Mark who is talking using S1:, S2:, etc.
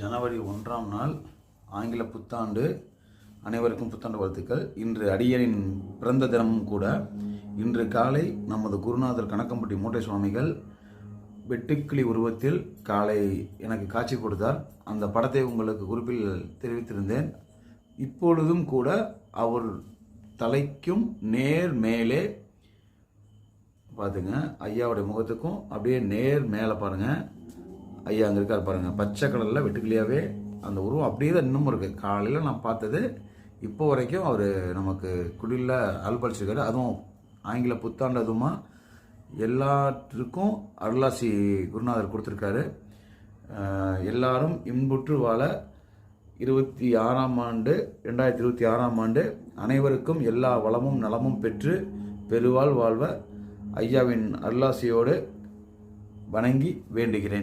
S1: ஜனவரி 1ஆம் நாள் ஆங்கில புத்தாண்டு. அனைவருக்கும் புத்தாண்டு வாழ்த்துக்கள். இன்று அடியனின் பிறந்த தினமும் கூட. இன்று காலை நமது குருநாதர் கணக்கம்பட்டி மூட்டை சுவாமிகள் வெட்டுக்கிளி உருவத்தில் காலை எனக்கு காட்சி கொடுத்தார். அந்த படத்தை உங்களுக்கு குறிப்பில் தெரிவித்திருந்தேன். இப்பொழுதும் கூட அவர் தலைக்கும் நேர் மேலே பார்த்துங்க, ஐயாவுடைய முகத்துக்கும் அப்படியே நேர் மேலே பாருங்கள், ஐயா அங்கே இருக்கார் பாருங்கள், பச்சை கலரில் வெட்டுக்கிளியாகவே அந்த உருவம் அப்படியே தான் இன்னமும் இருக்குது. காலையில் நான் பார்த்தது இப்போ வரைக்கும் அவர் நமக்கு குடியில் அல்பளிச்சிருக்காரு. அதுவும் ஆங்கில புத்தாண்டு அதுவுமா எல்லாற்றுக்கும் அருளாசி குருநாதர் கொடுத்துருக்காரு. எல்லாரும் இன்புற்று வாழ 2026ஆம் ஆண்டு அனைவருக்கும் எல்லா வளமும் நலமும் பெற்று பெருவாழ் வாழ்வ ஐயாவின் அருளாசியோடு வணங்கி வேண்டுகிறேன்.